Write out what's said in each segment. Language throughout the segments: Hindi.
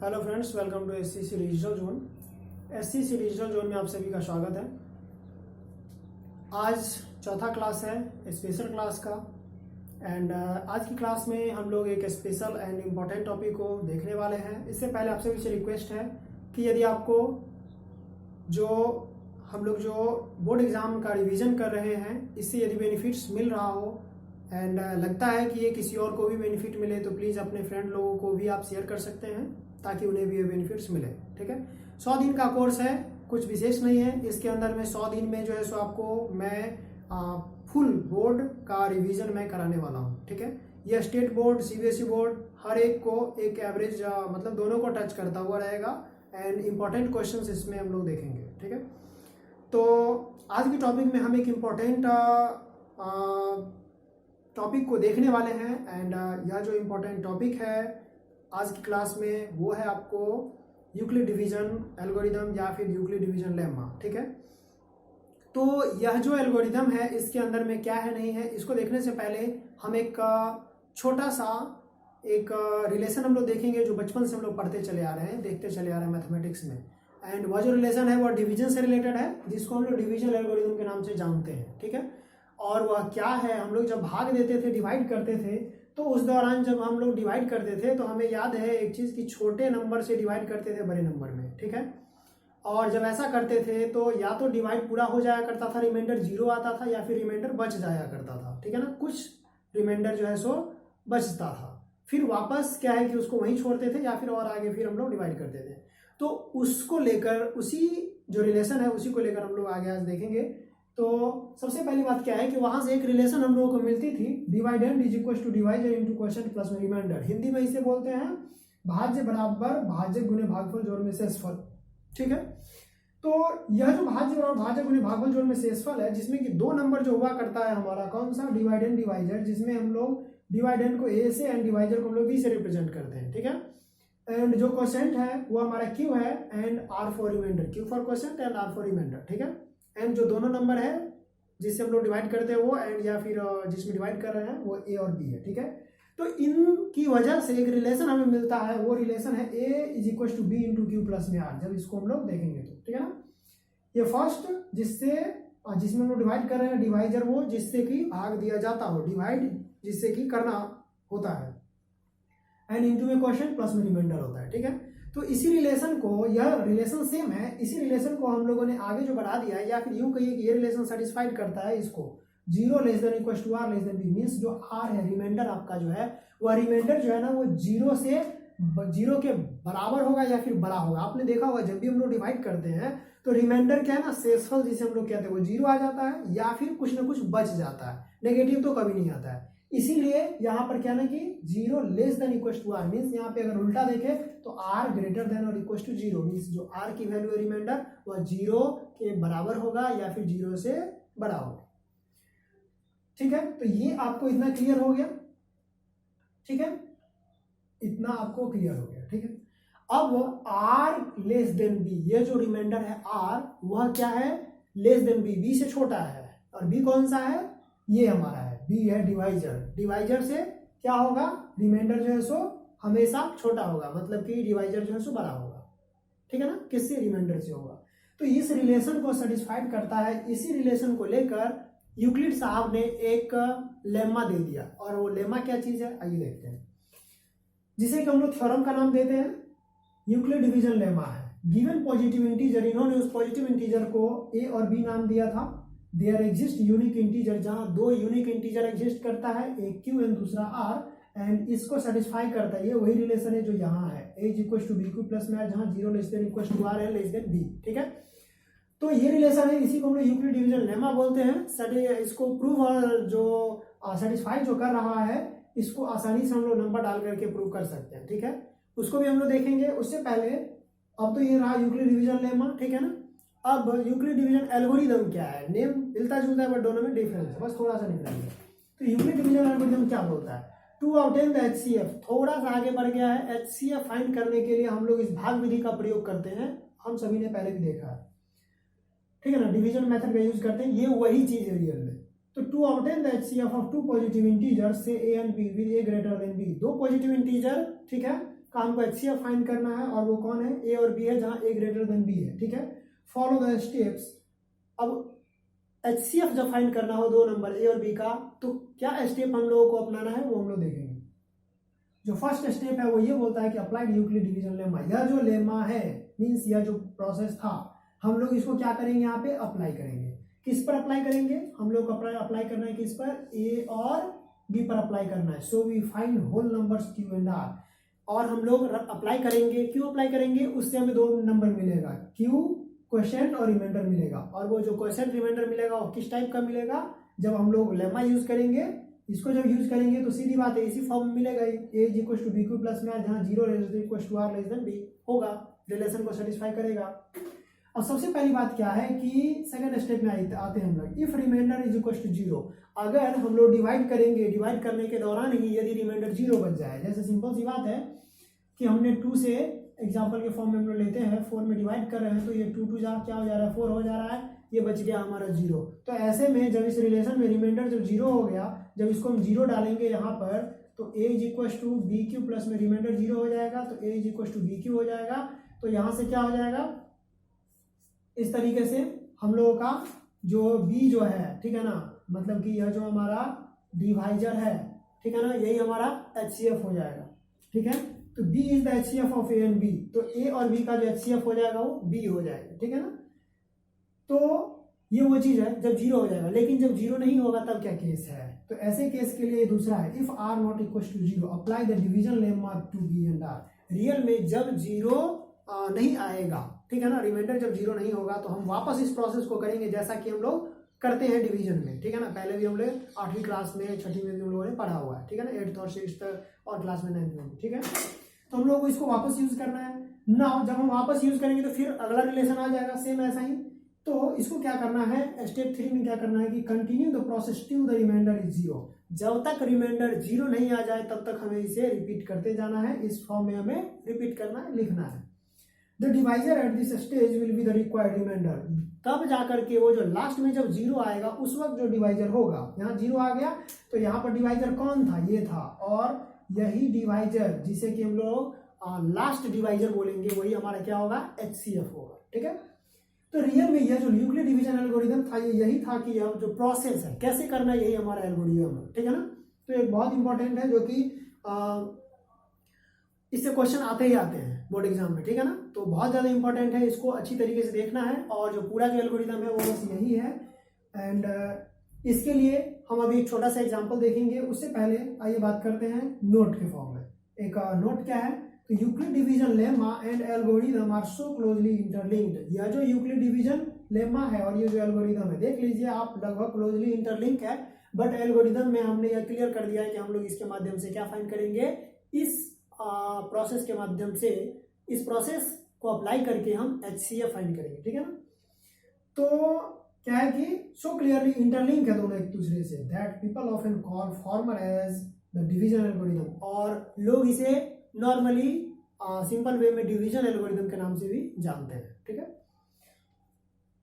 Hello friends, welcome to SCC digital zone. SCC digital zone में आप सभी का स्वागत है। आज चौथा क्लास है स्पेशल क्लास का एंड आज की क्लास में हम लोग एक स्पेशल एंड इम्पॉर्टेंट टॉपिक को देखने वाले हैं। इससे पहले आपसे भी रिक्वेस्ट है कि यदि आपको हम लोग जो बोर्ड एग्जाम का रिवीजन कर रहे हैं इससे यदि बेनिफिट्स मिल रहा हो एंड लगता है कि ये किसी और को भी बेनिफिट मिले तो प्लीज़ अपने फ्रेंड लोगों को भी आप शेयर कर सकते हैं ताकि उन्हें भी ये बेनिफिट्स मिले। ठीक है, 100 दिन का कोर्स है, कुछ विशेष नहीं है। इसके अंदर में 100 दिन में जो है सो आपको मैं फुल बोर्ड का रिवीजन मैं कराने वाला हूँ। ठीक है, यह स्टेट बोर्ड, सीबीएसई बोर्ड हर एक को एक एवरेज मतलब दोनों को टच करता हुआ रहेगा एंड इम्पॉर्टेंट क्वेश्चंस इसमें हम लोग देखेंगे। ठीक है, तो आज की टॉपिक में हम एक इम्पॉर्टेंट टॉपिक को देखने वाले हैं एंड यह जो इम्पोर्टेंट टॉपिक है आज की क्लास में वो है आपको यूक्लिड डिवीजन एल्गोरिदम या फिर यूक्लिड डिवीजन लेम्मा। ठीक है, तो यह जो एल्गोरिदम है इसके अंदर में क्या है नहीं है इसको देखने से पहले हम एक छोटा सा एक रिलेशन हम लोग देखेंगे जो बचपन से हम लोग पढ़ते चले आ रहे हैं, देखते चले आ रहे हैं मैथमेटिक्स में। एंड वह जो रिलेशन है वह डिवीजन से रिलेटेड है जिसको हम लोग डिवीजन एल्गोरिदम के नाम से जानते हैं। ठीक है, और वह क्या है, हम लोग जब भाग देते थे, डिवाइड करते थे, तो उस दौरान जब हम लोग डिवाइड करते थे तो हमें याद है एक चीज़ कि छोटे नंबर से डिवाइड करते थे बड़े नंबर में। ठीक है, और जब ऐसा करते थे तो या तो डिवाइड पूरा हो जाया करता था, रिमाइंडर 0 आता था, या फिर रिमाइंडर बच जाया करता था। ठीक है ना, कुछ रिमाइंडर जो है सो बचता था, फिर वापस क्या है कि उसको वहीं छोड़ते थे या फिर और आगे फिर हम लोग डिवाइड करते थे। तो उसको लेकर, उसी जो रिलेशन है उसी को लेकर हम लोग आगे आज देखेंगे। तो सबसे पहली बात क्या है कि वहां से एक रिलेशन हम लोगों को मिलती थी, dividend is equal to divisor into quotient plus remainder. Hindi में इसे बोलते हैं भाज्य बराबर भाज्य गुणे भागफल जोड़ में शेषफल। ठीक है, तो यह जो भाज्य बराबर भाज्य गुणे भागफल जोड़ में शेषफल है जिसमें कि दो नंबर जो हुआ करता है हमारा कौन सा, डिवाइडेंड डिवाइजर, जिसमें हम लोग डिवाइडेंड को ए से एंड डिवाइजर को हम लोग बी से रिप्रेजेंट करते हैं। ठीक है, एंड जो क्वोशिएंट है वो हमारा क्यू है and R for remainder, Q for quotient and R for remainder. ठीक है, एंड जो दोनों नंबर है जिससे हम लोग डिवाइड करते हैं वो एंड या फिर जिसमें डिवाइड कर रहे हैं वो ए और बी है। ठीक है, तो इनकी वजह से एक रिलेशन हमें मिलता है, वो रिलेशन है A is equal to B into Q plus में आर। जब इसको हम लोग देखेंगे तो ठीक है ना, ये फर्स्ट जिसमें हम लोग डिवाइड कर रहे हैं डिवाइजर वो जिससे कि भाग दिया जाता हो, डिवाइड जिससे कि करना होता है, एंड इंटू में क्वोशिएंट प्लस में रिमाइंडर होता है। ठीक है, तो इसी रिलेशन को, यह रिलेशन सेम है, इसी रिलेशन को हम लोगों ने आगे जो बढ़ा दिया है या फिर यूं कहिए कि ये रिलेशन सेटिस्फाइड करता है इसको 0 less than equal to R less than B. Means जो आर है रिमाइंडर आपका जो है वह रिमाइंडर जो है ना वो 0 के बराबर होगा या फिर बड़ा होगा। आपने देखा होगा जब भी हम लोग डिवाइड करते हैं तो रिमाइंडर क्या है ना, शेषफल जिसे हम लोग कहते हैं वो 0 आ जाता है या फिर कुछ ना कुछ बच जाता है, नेगेटिव तो कभी नहीं आता है। इसीलिए यहाँ पर क्या ना कि 0 less than equal to R, means यहाँ पे अगर उल्टा देखें तो आर ग्रेटर देन और इक्वल टू 0, मीन्स जो आर की वैल्यू है रिमाइंडर वह 0 के बराबर होगा या फिर 0 से बड़ा होगा। ठीक है, तो ये आपको इतना क्लियर हो गया। ठीक है, इतना आपको क्लियर हो गया। ठीक है, अब आर लेस देन बी, ये जो रिमाइंडर है आर वह क्या है, लेस देन बी, बी से छोटा है, और बी कौन सा है, ये हमारा है, बी है डिवाइजर। डिवाइजर से क्या होगा, रिमाइंडर जो है सो हमेशा छोटा होगा, मतलब कि डिवाइजर जो है सो बड़ा होगा। ठीक है ना, किससे, रिमाइंडर से होगा। तो इस रिलेशन को सेटिस्फाइड करता है, इसी रिलेशन को लेकर यूक्लिड साहब ने एक लेम्मा दे दिया, और वो लेम्मा क्या चीज है आइए देखते हैं, जिसे कि हम लोग थ्योरम का नाम देते हैं यूक्लिड डिवीजन लेम्मा है। गिवन पॉजिटिव इंटीजर, इन्होंने उस पॉजिटिव इंटीजर को ए और बी नाम दिया था। देयर एग्जिस्ट यूनिक इंटीजर, जहां दो यूनिक इंटीजर एग्जिस्ट करता है, एक क्यू एंड दूसरा आर, एंड इसको सेटिस्फाई करता है। ये वही रिलेशन है जो यहाँ है, A is equal to B Q plus में आर, जहां 0 less than equal to R है लेस देन बी। ठीक है, तो ये रिलेशन है, इसी को हम लोग यूक्लिड डिवीजन लेम्मा बोलते हैं। इसको प्रूव और जो सेटिस्फाई जो कर रहा है इसको आसानी से हम लोग नंबर डाल करके प्रूव कर सकते हैं। ठीक है, उसको भी हम लोग देखेंगे। उससे पहले अब तो ये रहा यूक्लिड डिवीजन लेम्मा। ठीक है ना, अब यूक्लिड डिवीजन एल्गोरिदम क्या है, नेम मिलता जुलता है बट दोनों में डिफरेंस है, बस थोड़ा सा डिफरेंस है। तो यूक्लिड डिवीजन एल्गोरिदम क्या बोलता है, टू ऑब्टेन द HCF, थोड़ा सा आगे बढ़ गया है। HCF फाइंड करने के लिए हम लोग इस भाग विधि का प्रयोग करते हैं, हम सभी ने पहले भी देखा है। ठीक है ना, डिवीजन मेथड का यूज करते हैं, ये वही चीज है रियल में। तो to obtain the HCF of two positive integer से A and B with A greater than B, दो पॉजिटिव इंटीजर ठीक है का हमको HCF फाइंड करना है और वो कौन है, ए और बी है, जहाँ ए ग्रेटर देन बी है, ठीक है। Follow the steps. अब HCF जब फाइंड करना हो दो नंबर ए और बी का, तो क्या स्टेप हम लोगों को अपनाना है वो हम लोग देखेंगे। जो फर्स्ट स्टेप है वो ये बोलता है कि अप्लाइड यूक्लिड डिवीजन लेमा। यह जो लेमा है मीन्स यह जो प्रोसेस था, हम लोग इसको क्या करेंगे, यहाँ पे अप्लाई करेंगे। किस पर अप्लाई करेंगे, हम लोग को अप्लाई करना है किस पर, ए और बी पर अप्लाई करना है। So we find whole numbers q and r, और हम लोग अप्लाई करेंगे, क्यों अप्लाई करेंगे, उससे हमें दो नंबर मिलेगा, क्यू क्वेश्चन और रिमाइंडर मिलेगा। और वो जो क्वेश्चन रिमाइंडर मिलेगा वो किस टाइप का मिलेगा, जब हम लोग लेमा यूज करेंगे, इसको जब यूज करेंगे तो सीधी बात है इसी फॉर्म में मिलेगा, A is equal to B Q plus में, जहाँ zero equal to R less than B होगा, रिलेशन को सेटिस्फाई करेगा। और सबसे पहली बात क्या है कि सेकंड स्टेप में आते हैं हम लोग, if remainder is equal to zero. अगर हम लोग डिवाइड करेंगे, डिवाइड करने के दौरान ही यदि रिमाइंडर जीरो बच जाए, जैसे सिंपल सी बात है कि हमने 2 से एग्जाम्पल के फॉर्म में हम लोग लेते हैं, 4 में डिवाइड कर रहे हैं, तो ये 2 2 क्या हो जा रहा है, 4 हो जा रहा है, ये बच गया हमारा जीरो। तो ऐसे में जब इस रिलेशन में रिमाइंडर जब जीरो हो गया, जब इसको हम जीरो डालेंगे यहाँ पर, तो A is equal to B Q plus में रिमाइंडर जीरो हो जाएगा, तो A is equal to B Q हो जाएगा। तो यहाँ से क्या हो जाएगा, इस तरीके से हम लोगों का जो बी जो है, ठीक है ना, मतलब कि यह जो हमारा डिवाइजर है, ठीक है ना, यही हमारा HCF हो जाएगा, ठीक है। तो B is the HCF of a and b, तो ए और बी का जो HCF हो जाएगा वो B हो जाएगा, ठीक है ना। तो ये वो चीज है जब जीरो हो जाएगा, लेकिन जब जीरो नहीं होगा तब क्या केस है, तो ऐसे केस के लिए दूसरा है, if r not equal to zero apply the division lemma to b and r. Real में जब जीरो नहीं आएगा, ठीक है ना, रिमाइंडर जब जीरो नहीं होगा, तो हम वापस इस प्रोसेस को करेंगे जैसा कि हम लोग करते हैं डिवीजन में, ठीक है ना। पहले भी हम लोग 8वीं क्लास में, 6वीं में भी हम लोगों ने पढ़ा हुआ है, ठीक है ना, 8th और 6th और क्लास में 9th में, ठीक है। तो हम लोग को इसको वापस यूज करना है ना। जब हम वापस यूज करेंगे तो फिर अगला रिलेशन आ जाएगा सेम ऐसा ही। तो इसको क्या करना है, स्टेप 3 में क्या करना है कि continue the process till the remainder is zero. जब तक रिमाइंडर जीरो नहीं आ जाए तब तक हमें इसे रिपीट करते जाना है, इस फॉर्म में हमें रिपीट करना है, लिखना है। The divisor at this stage will be the required remainder. तब जाकर के वो जो लास्ट में जब जीरो आएगा उस वक्त जो डिवाइजर होगा, यहाँ जीरो आ गया तो यहाँ पर डिवाइजर कौन था, ये था, और यही डिवाइजर जिसे कि हम लोग लास्ट डिवाइजर बोलेंगे वही हमारा क्या होगा, HCF होगा, ठीक है। तो रियल में यह जो यूक्लिड डिवीजन एल्गोरिथम था ये यही था कि यह जो प्रोसेस है कैसे करना है, यही हमारा एल्गोरिथम है, ठीक है ना। तो एक बहुत इंपॉर्टेंट है जो कि इससे क्वेश्चन आते ही आते हैं बोर्ड एग्जाम में, ठीक है ना। तो बहुत ज़्यादा इंपॉर्टेंट है, इसको अच्छी तरीके से देखना है, और जो पूरा जो एल्गोरिथम है वो बस यही है। एंड इसके लिए हम अभी एक छोटा सा एग्जांपल देखेंगे, उससे पहले आइए बात करते हैं नोट के फॉर्म में। एक नोट क्या है, तो Euclid division lemma and algorithm are so closely interlinked. यह जो यूक्लिड डिवीजन लेमा है और ये जो एल्गोरिथम है, देख लीजिए आप, लगभग क्लोजली इंटरलिंक है, बट एल्गोरिथम में हमने यह क्लियर कर दिया है कि हम लोग इसके माध्यम से क्या फाइंड करेंगे, इस प्रोसेस के माध्यम से, इस प्रोसेस को अप्लाई करके हम HCF फाइंड करेंगे, ठीक है ना। तो क्या है कि सो क्लियरली इंटरलिंक है दोनों एक दूसरे से, that people often call former as the division algorithm, और लोग इसे नॉर्मली सिंपल वे में डिवीजन एल्गोरिथम के नाम से भी जानते हैं, ठीक है।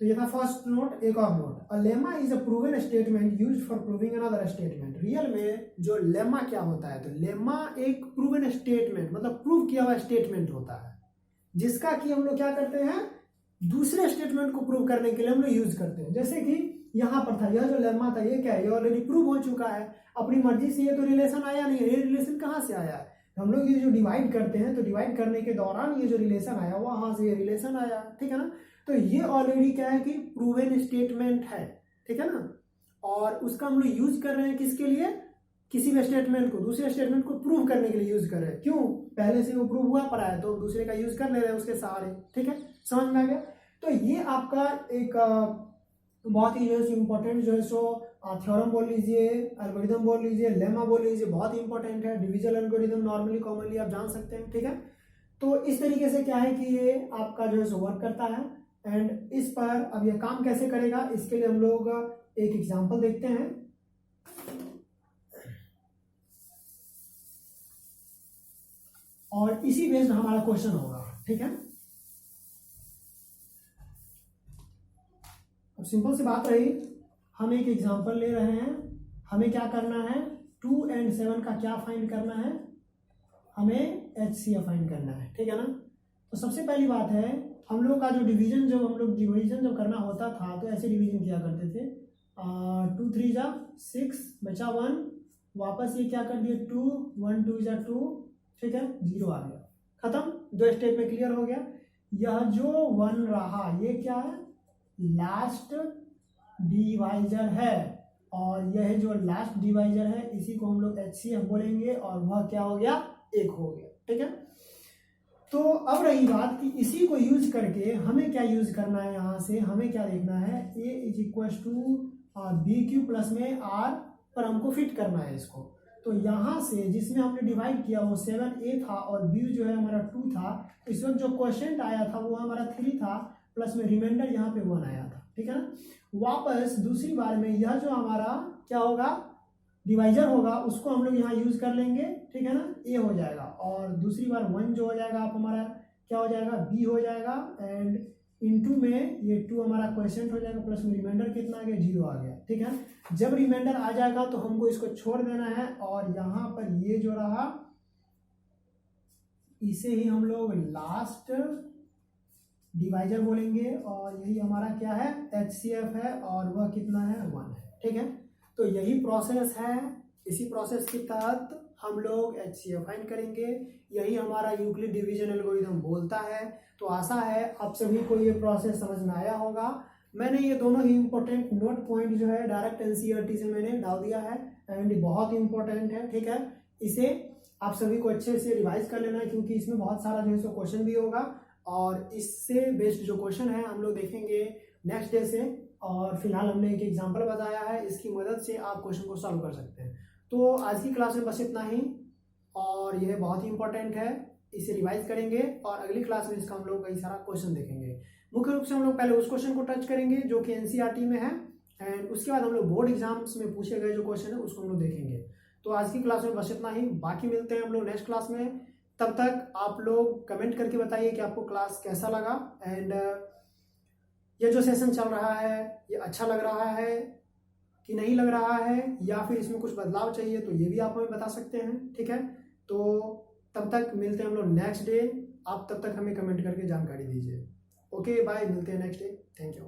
तो ये था फर्स्ट नोट। एक और note, a lemma is a proven statement used for proving another statement. Real में जो लेमा क्या होता है, तो लेमा एक प्रूवन स्टेटमेंट, मतलब प्रूव किया हुआ स्टेटमेंट होता है, जिसका कि हम लोग क्या करते हैं, दूसरे स्टेटमेंट को प्रूव करने के लिए हम लोग यूज करते हैं। जैसे कि यहाँ पर था, यह जो लेमा था ये क्या है, ये ऑलरेडी प्रूव हो चुका है, अपनी मर्जी से ये तो रिलेशन आया नहीं है, ये रिलेशन कहाँ से आया है, हम लोग ये जो डिवाइड करते हैं तो डिवाइड करने के दौरान ये जो रिलेशन आया वहां से ये रिलेशन आया, ठीक है ना। तो ये ऑलरेडी क्या है कि प्रूवन स्टेटमेंट है, ठीक है ना, और उसका हम लोग यूज कर रहे हैं किसके लिए, किसी भी स्टेटमेंट को दूसरे स्टेटमेंट को प्रूव करने के लिए यूज कर रहे हैं। क्यों, पहले से वो प्रूव हुआ पड़ा है तो दूसरे का यूज कर ले रहे हैं उसके सहारे, ठीक है, समझ में आ गया। तो ये आपका एक बहुत ही जो है इंपॉर्टेंट जो है सो थ्योरम बोल लीजिए, एल्गोरिथम बोल लीजिए, लेमा बोल लीजिए, बहुत ही इंपॉर्टेंट है। डिवीजन एल्गोरिथम नॉर्मली कॉमनली आप जान सकते हैं, ठीक है। तो इस तरीके से क्या है कि ये आपका जो है सो वर्क करता है। एंड इस पर अब ये काम कैसे करेगा, इसके लिए हम लोग एक एग्जांपल देखते हैं। और इसी बेस्ड हमारा क्वेश्चन होगा, ठीक है। अब सिंपल सी बात रही, हम एक एग्जांपल ले रहे हैं, हमें क्या करना है, 2 और 7 का क्या फाइंड करना है, हमें HCF फाइंड करना है, ठीक है ना। तो सबसे पहली बात है, हम लोग का जो डिवीजन जब करना होता था तो ऐसे डिवीजन किया करते थे, 2 3 जा 6, बचा 1, वापस ये क्या कर दिए 2, 1 2 जा 2, ठीक है, 0 आ गया, खत्म। 2 स्टेप में क्लियर हो गया। यह जो 1 रहा ये क्या है, लास्ट डिवाइजर है, और यह जो लास्ट डिवाइजर है इसी को हम लोग HCF बोलेंगे, और वह क्या हो गया, 1 हो गया, ठीक है। तो अब रही बात कि इसी को यूज करके हमें क्या यूज करना है, यहाँ से हमें क्या देखना है, A is equal to BQ plus में R पर हमको फिट करना है इसको। तो यहाँ से जिसमें हमने डिवाइड किया वो 7A था, और B जो है हमारा 2 था, इस वक्त जो क्वेश्चन आया था वो हमारा 3 था, प्लस में रिमाइंडर यहाँ पे 1 आया था, ठीक है ना। वापस दूसरी बार में यह जो हमारा क्या होगा, डिवाइजर होगा, उसको हम लोग यहाँ यूज कर लेंगे, ठीक है ना, A हो जाएगा, और दूसरी बार 1 जो हो जाएगा आप हमारा क्या हो जाएगा, B हो जाएगा, एंड इनटू में ये 2 हमारा क्वेश्चन हो जाएगा, प्लस में रिमाइंडर कितना आ गया, 0 आ गया, ठीक है। जब रिमाइंडर आ जाएगा तो हमको इसको छोड़ देना है, और यहाँ पर ये जो रहा इसे ही हम लोग लास्ट डिवाइजर बोलेंगे, और यही हमारा क्या है, HCF है, और वह कितना है, 1 है, ठीक है। तो यही प्रोसेस है, इसी प्रोसेस के तहत हम लोग HCF फाइंड करेंगे, यही हमारा यूक्लिड डिवीजन एल्गोरिथम बोलता है। तो आशा है आप सभी को ये प्रोसेस समझ में आया होगा। मैंने ये दोनों ही इंपॉर्टेंट नोट पॉइंट जो है डायरेक्ट NCERT से मैंने डाल दिया है, एंड बहुत इंपॉर्टेंट है, ठीक है। इसे आप सभी को अच्छे से रिवाइज कर लेना है, क्योंकि इसमें बहुत सारा जो है सो क्वेश्चन भी होगा, और इससे बेस्ड जो क्वेश्चन है हम लोग देखेंगे नेक्स्ट डे से। और फिलहाल हमने एक एग्जांपल बताया है, इसकी मदद से आप क्वेश्चन को सॉल्व कर सकते हैं। तो आज की क्लास में बस इतना ही, और यह बहुत ही इंपॉर्टेंट है, इसे रिवाइज करेंगे, और अगली क्लास में इसका हम लोग कई सारा क्वेश्चन देखेंगे। मुख्य रूप से हम लोग पहले उस क्वेश्चन को टच करेंगे जो कि NCERT में है, एंड उसके बाद हम लोग बोर्ड एग्जाम्स में पूछे गए जो क्वेश्चन है उसको हम लोग देखेंगे। तो आज की क्लास में बस इतना ही, बाकी मिलते हैं हम लोग नेक्स्ट क्लास में। तब तक आप लोग कमेंट करके बताइए कि आपको क्लास कैसा लगा, एंड ये जो सेशन चल रहा है ये अच्छा लग रहा है कि नहीं लग रहा है, या फिर इसमें कुछ बदलाव चाहिए तो ये भी आप हमें बता सकते हैं, ठीक है। तो तब तक मिलते हैं हम लोग नेक्स्ट डे, आप तब तक हमें कमेंट करके जानकारी दीजिए। ओके बाय, मिलते हैं नेक्स्ट डे, थैंक यू।